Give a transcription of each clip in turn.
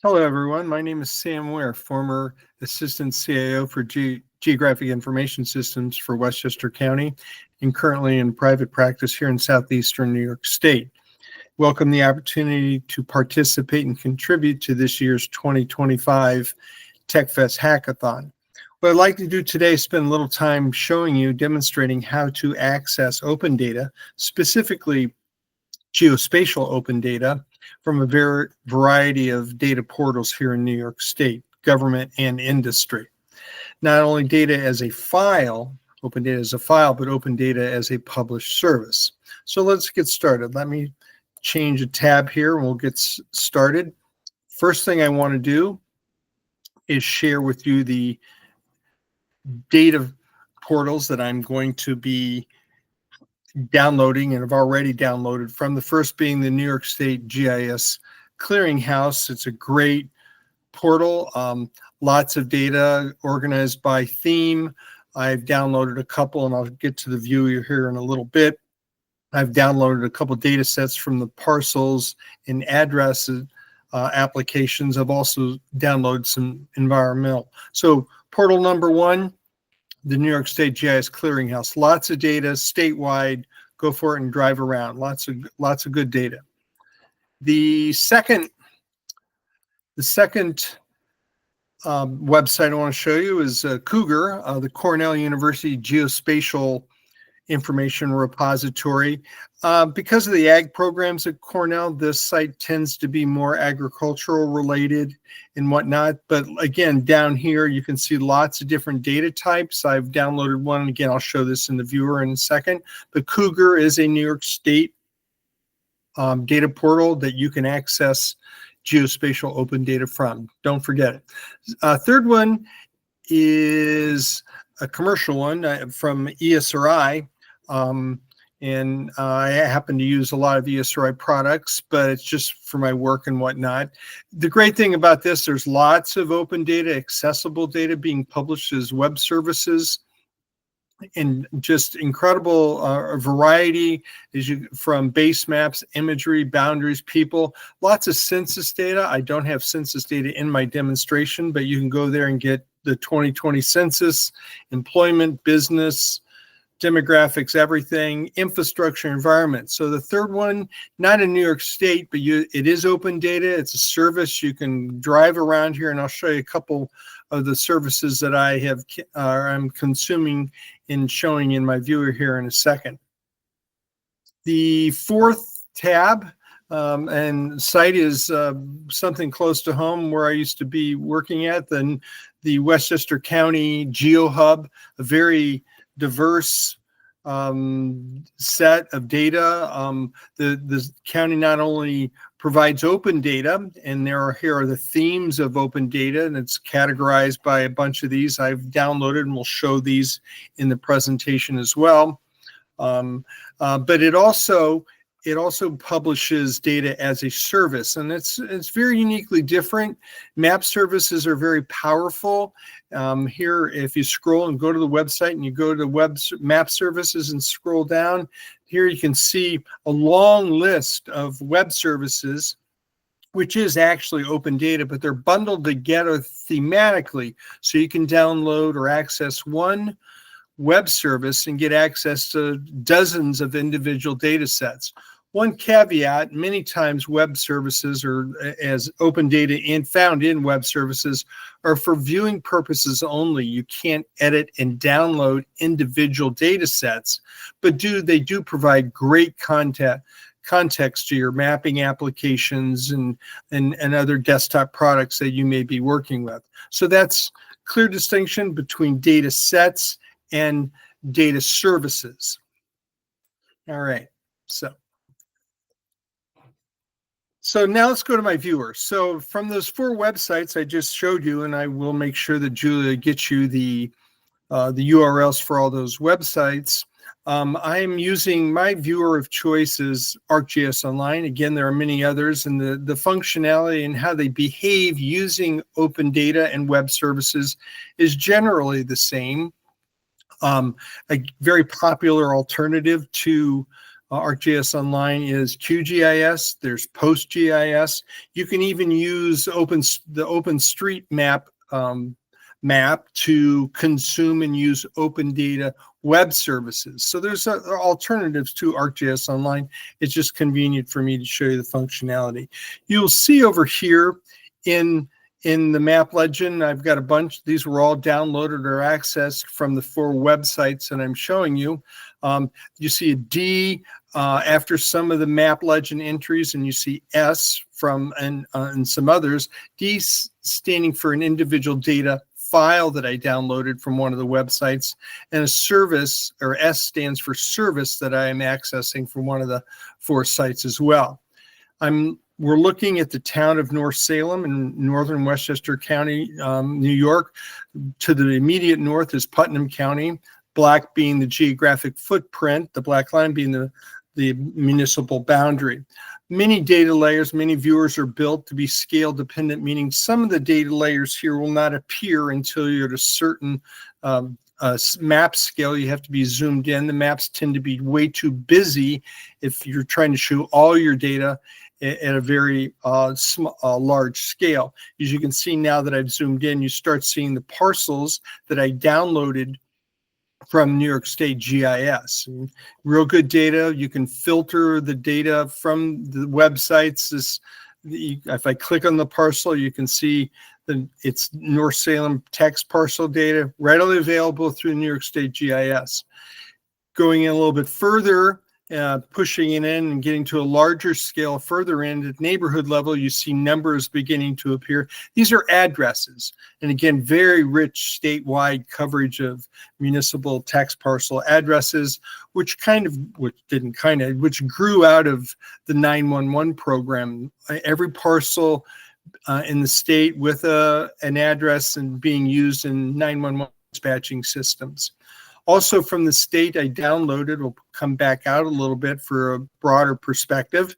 Hello, everyone. My name is Sam Ware, former Assistant CIO for Geographic Information Systems for Westchester County, and currently in private practice here in southeastern New York State. Welcome the opportunity to participate and contribute to this year's 2025 TechFest Hackathon. What I'd like to do today is spend a little time showing you, demonstrating how to access open data, specifically geospatial open data, from a variety of data portals here in New York State, government and industry. Not only data as a file, open data as a file, but open data as a published service. So let's get started. Let me change a tab here and we'll get started. First thing I want to do is share with you the data portals that I'm going to be downloading and have already downloaded from. The first being the New York State GIS Clearinghouse. It's a great portal, lots of data organized by theme. I've downloaded a couple, and I'll get to the view here in a little bit. I've downloaded a couple data sets from the parcels and addresses applications. I've also downloaded some environmental. So portal number one, the New York State GIS Clearinghouse. Lots of data statewide. Go for it and drive around. Lots of good data. The second website I want to show you is Cougar, the Cornell University Geospatial Information Repository. Because of the ag programs at Cornell, this site tends to be more agricultural related and whatnot. But again, down here, you can see lots of different data types. I've downloaded one. Again, I'll show this in the viewer in a second. But Cougar is a New York State data portal that you can access geospatial open data from. Don't forget it. Third one is a commercial one from ESRI. And I happen to use a lot of ESRI products, but it's just for my work and whatnot. The great thing about this, there's lots of open data, accessible data being published as web services, and just incredible variety from base maps, imagery, boundaries, people, lots of census data. I don't have census data in my demonstration, but you can go there and get the 2020 census, employment, business, demographics, everything, infrastructure, environment. So the third one, not in New York State, but it is open data. It's a service. You can drive around here, and I'll show you a couple of the services that I'm consuming and showing in my viewer here in a second. The fourth tab and site is something close to home where I used to be working at, the Westchester County Geo Hub, a very diverse set of data. The county not only provides open data, and here are the themes of open data, and it's categorized by a bunch of these I've downloaded, and we'll show these in the presentation as well. But it also publishes data as a service, and it's very uniquely different. Map services are very powerful. Here, if you scroll and go to the website and you go to map services and scroll down, here you can see a long list of web services, which is actually open data, but they're bundled together thematically. So you can download or access one web service and get access to dozens of individual data sets. One caveat, many times web services, or as open data found in web services, are for viewing purposes only. You can't edit and download individual data sets, but they do provide great context to your mapping applications and other desktop products that you may be working with. So that's clear distinction between data sets and data services. All right, so now let's go to my viewer. So from those four websites I just showed you, and I will make sure that Julia gets you the URLs for all those websites. I am using my viewer of choice is ArcGIS Online. Again, there are many others, and the functionality and how they behave using open data and web services is generally the same. A very popular alternative to ArcGIS Online is QGIS. There's PostGIS. You can even use the OpenStreetMap map to consume and use open data web services. So there's alternatives to ArcGIS Online. It's just convenient for me to show you the functionality. You'll see over here in the map legend, I've got a bunch. These were all downloaded or accessed from the 4 websites that I'm showing you. You see a D after some of the map legend entries, and you see S from and some others. D standing for an individual data file that I downloaded from one of the websites, and a service, or S stands for service, that I am accessing from one of the 4 sites as well. We're looking at the town of North Salem in northern Westchester County, New York. To the immediate north is Putnam County, black being the geographic footprint, the black line being the municipal boundary. Many data layers, many viewers are built to be scale dependent, meaning some of the data layers here will not appear until you're at a certain map scale. You have to be zoomed in. The maps tend to be way too busy if you're trying to show all your data at a very large scale. As you can see now that I've zoomed in, you start seeing the parcels that I downloaded from New York State GIS. Real good data. You can filter the data from the websites. If I click on the parcel, you can see that it's North Salem text parcel data readily available through New York State GIS. Going in a little bit further, pushing it in and getting to a larger scale further in at neighborhood level, you see numbers beginning to appear. These are addresses. And again, very rich statewide coverage of municipal text parcel addresses, which grew out of the 911 program. Every parcel in the state with an address and being used in 911 dispatching systems. Also from the state, I downloaded, we'll come back out a little bit for a broader perspective.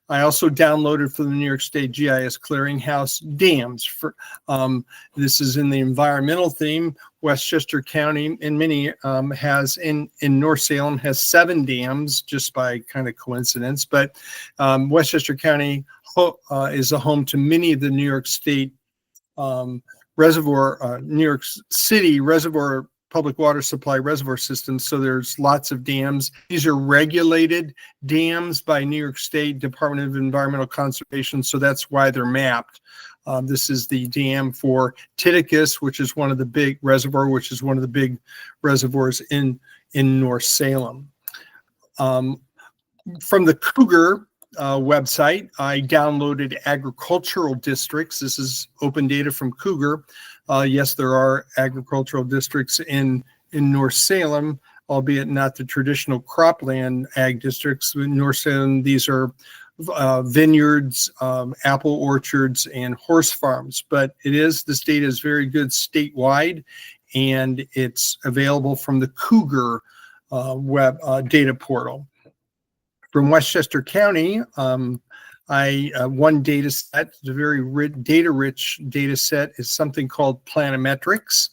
I also downloaded from the New York State GIS Clearinghouse dams. This is in the environmental theme. Westchester County and many has in North Salem has 7 dams, just by kind of coincidence. But Westchester County is a home to many of the New York State New York City reservoir public water supply reservoir systems. So there's lots of dams. These are regulated dams by New York State Department of Environmental Conservation. So that's why they're mapped. This is the dam for Titicus, which is one of the big reservoirs in North Salem. From the Cougar website, I downloaded agricultural districts. This is open data from Cougar. Yes, there are agricultural districts in North Salem, albeit not the traditional cropland ag districts. In North Salem, these are vineyards, apple orchards, and horse farms. But this data is very good statewide, and it's available from the Cougar web data portal. From Westchester County, one data set, a very data-rich data set, is something called planimetrics.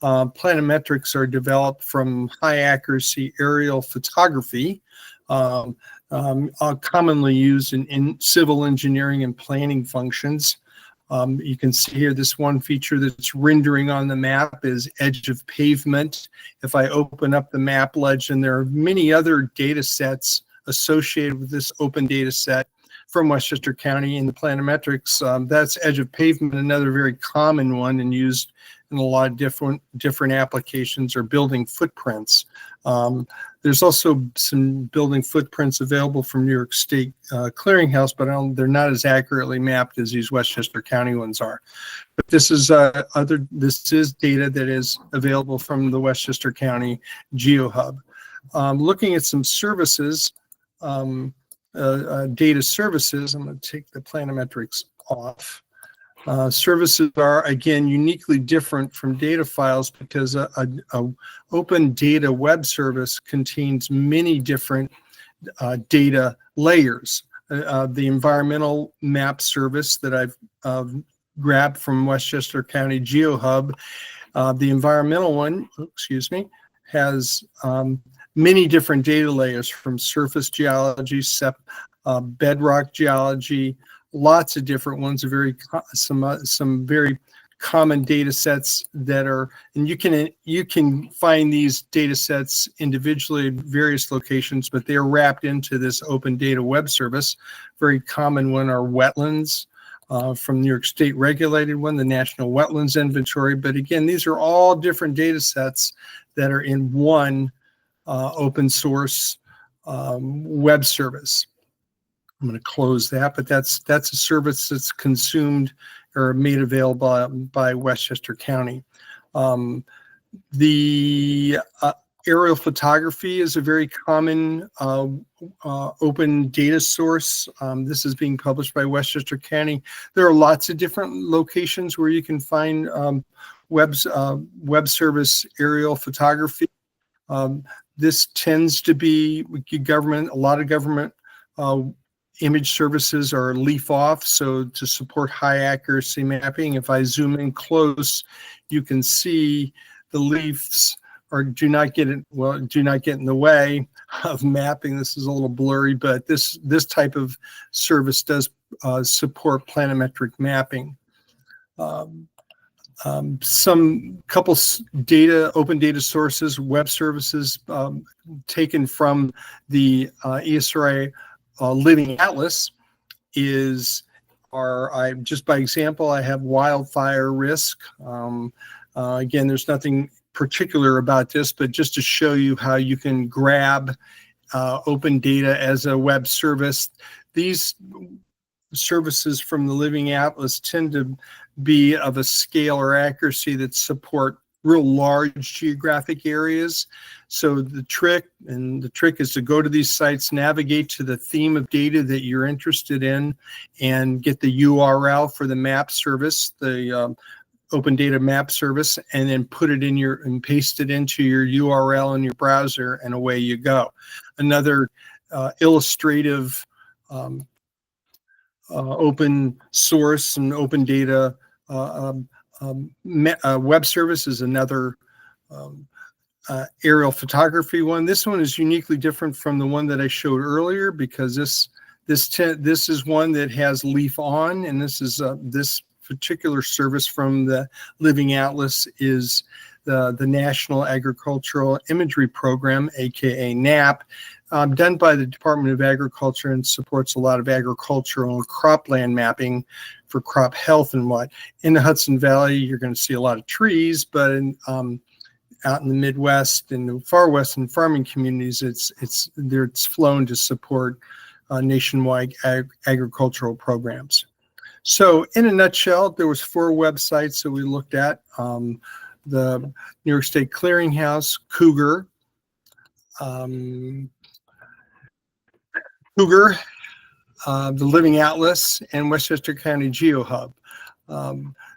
Planimetrics are developed from high-accuracy aerial photography, commonly used in civil engineering and planning functions. You can see here this one feature that's rendering on the map is edge of pavement. If I open up the map legend, there are many other data sets associated with this open data set from Westchester County in the planimetrics. That's edge of pavement, another very common one and used in a lot of different applications, or building footprints. There's also some building footprints available from New York State Clearinghouse, but they're not as accurately mapped as these Westchester County ones are. But this is data that is available from the Westchester County GeoHub. Looking at some services, data services. I'm going to take the planimetrics off. Services are, again, uniquely different from data files because a open data web service contains many different data layers. The environmental map service that I've grabbed from Westchester County GeoHub, the environmental one, has many different data layers, from surface geology, bedrock geology, lots of different ones, some very common data sets that are, and you can find these data sets individually at various locations, but they are wrapped into this open data web service. Very common one are wetlands, from New York State regulated one, the National Wetlands Inventory. But again, these are all different data sets that are in one open source web service. I'm going to close that, but that's a service that's consumed or made available by Westchester County. The aerial photography is a very common open data source. This is being published by Westchester County. There are lots of different locations where you can find web service aerial photography. This tends to be government, a lot of government image services are leaf off, so to support high accuracy mapping. If I zoom in close, you can see the leaves do not get in the way of mapping. This is a little blurry, but this type of service does support planimetric mapping. Some couple open data sources, web services taken from the ESRI Living Atlas just by example, I have wildfire risk. Again, there's nothing particular about this, but just to show you how you can grab open data as a web service. These services from the Living Atlas tend to be of a scale or accuracy that support real large geographic areas. So the trick is to go to these sites, navigate to the theme of data that you're interested in, and get the URL for the map service, the open data map service, and then put it in and paste it into your URL in your browser, and away you go. Another illustrative open source and open data web service is another aerial photography one. This one is uniquely different from the one that I showed earlier, because this is one that has leaf on, and this particular service from the Living Atlas is the National Agricultural Imagery Program, aka NAP, done by the Department of Agriculture, and supports a lot of agricultural and cropland mapping for crop health and what. In the Hudson Valley, you're going to see a lot of trees, but out in the Midwest and the far western farming communities, it's flown to support nationwide agricultural programs. So in a nutshell, there was 4 websites that we looked at. The New York State Clearinghouse, Cougar, the Living Atlas, and Westchester County GeoHub.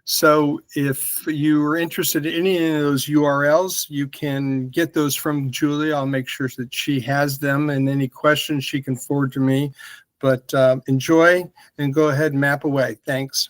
So if you are interested in any of those URLs, you can get those from Julia. I'll make sure that she has them, and any questions she can forward to me. But enjoy and go ahead and map away. Thanks.